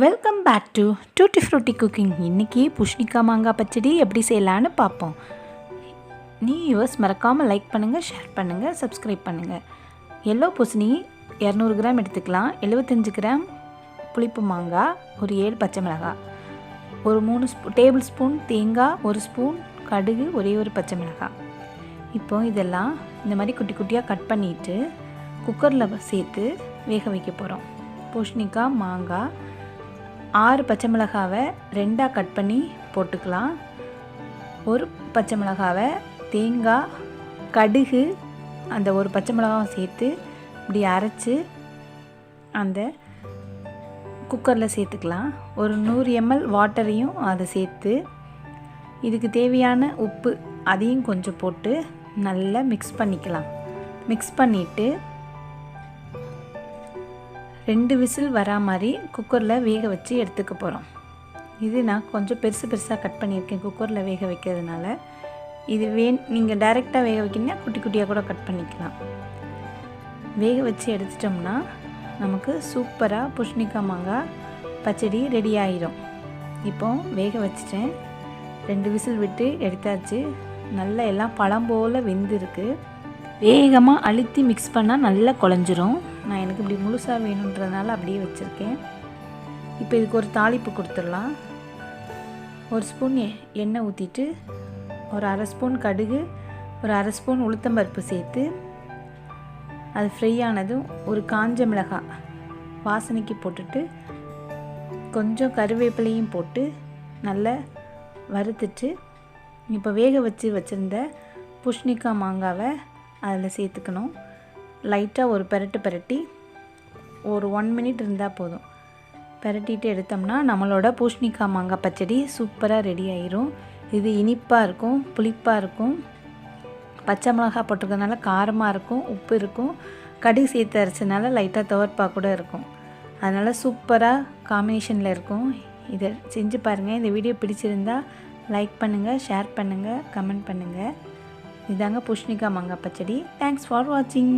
Welcome back to tutti frutti cooking. இன்றைக்கி புஷ்ணிக்காய் மாங்காய் பச்சடி எப்படி செய்யலான்னு பார்ப்போம். யூஸ் மறக்காமல் லைக் பண்ணுங்கள், ஷேர் பண்ணுங்கள், சப்ஸ்கிரைப் பண்ணுங்கள். எல்லோ பூசணி 200 கிராம் எடுத்துக்கலாம். 75 கிராம் புளிப்பு மாங்காய், ஒரு 7 பச்சை மிளகாய், ஒரு 3 டேபிள் ஸ்பூன் தேங்காய், 1 ஸ்பூன் கடுகு, ஒரே ஒரு பச்சை மிளகாய். இப்போ இதெல்லாம் இந்த மாதிரி குட்டி குட்டியாக கட் பண்ணிவிட்டு குக்கரில் சேர்த்து வேக வைக்க போகிறோம். பூசணிக்காய், மாங்காய், 6 பச்சை மிளகாவை 2ஆக கட் பண்ணி போட்டுக்கலாம். ஒரு பச்சை மிளகாவை தேங்காய், கடுகு, அந்த ஒரு பச்சை மிளகாவை சேர்த்து இப்படி அரைச்சி அந்த குக்கரில் சேர்த்துக்கலாம். ஒரு 100 ml வாட்டரையும் அதை சேர்த்து இதுக்கு தேவையான உப்பு அதையும் கொஞ்சம் போட்டு நல்லா மிக்ஸ் பண்ணிக்கலாம். மிக்ஸ் பண்ணிவிட்டு 2 விசில் வரா மாதிரி குக்கரில் வேக வச்சு எடுத்துக்க போகிறோம். இது நான் கொஞ்சம் பெருசாக கட் பண்ணியிருக்கேன் குக்கரில் வேக வைக்கிறதுனால. இது நீங்கள் டைரெக்டாக வேக வைக்கிங்கன்னா குட்டி குட்டியாக கூட கட் பண்ணிக்கலாம். வேக வச்சு எடுத்துட்டோம்னா நமக்கு சூப்பராக புஷ்ணிக்காய் மாங்காய் பச்சடி ரெடி ஆகிடும். இப்போ வேக வச்சுட்டேன், 2 விசில் விட்டு எடுத்தாச்சு. நல்லா எல்லாம் பழம் போல் வெந்திருக்கு. வேகமாக அழுத்தி மிக்ஸ் பண்ணால் நல்லா குழஞ்சிரும். நான் எனக்கு இப்படி முழுசாக வேணுன்றதுனால அப்படியே வச்சுருக்கேன். இப்போ இதுக்கு ஒரு தாளிப்பு கொடுத்துடலாம். 1 ஸ்பூன் எண்ணெய் ஊற்றிட்டு ஒரு 1/2 ஸ்பூன் கடுகு, ஒரு 1/2 ஸ்பூன் உளுத்தம்பருப்பு சேர்த்து அது ஃப்ரை ஆனதும் ஒரு காஞ்ச மிளகாய் வாசனைக்கு போட்டுட்டு கொஞ்சம் கருவேப்பிலையும் போட்டு நல்லா வறுத்துட்டு இப்போ வேக வச்சுருந்த புஷ்ணிக்காய் மாங்காவை அதில் சேர்த்துக்கணும். லைட்டாக ஒரு பெரட்டி ஒரு 1 மினிட் இருந்தால் போதும். பெரட்டிட்டு எடுத்தோம்னா நம்மளோட பூசணிக்காய் மாங்காய் பச்சடி சூப்பராக ரெடி ஆயிரும். இது இனிப்பாக இருக்கும், புளிப்பாக இருக்கும், பச்சை மிளகாய் போட்டிருக்கிறதுனால காரமாக இருக்கும், உப்பு இருக்கும், கடுகு சேர்த்து அரைச்சதுனால லைட்டாக துவர்ப்பா கூட இருக்கும். அதனால் சூப்பராக காம்பினேஷனில் இருக்கும். இதை செஞ்சு பாருங்கள். இந்த வீடியோ பிடிச்சிருந்தால் லைக் பண்ணுங்கள், ஷேர் பண்ணுங்கள், கமெண்ட் பண்ணுங்கள். இதாங்க பூசணிக்காய் மாங்காய் பச்சடி. தேங்க்ஸ் ஃபார் வாட்சிங்.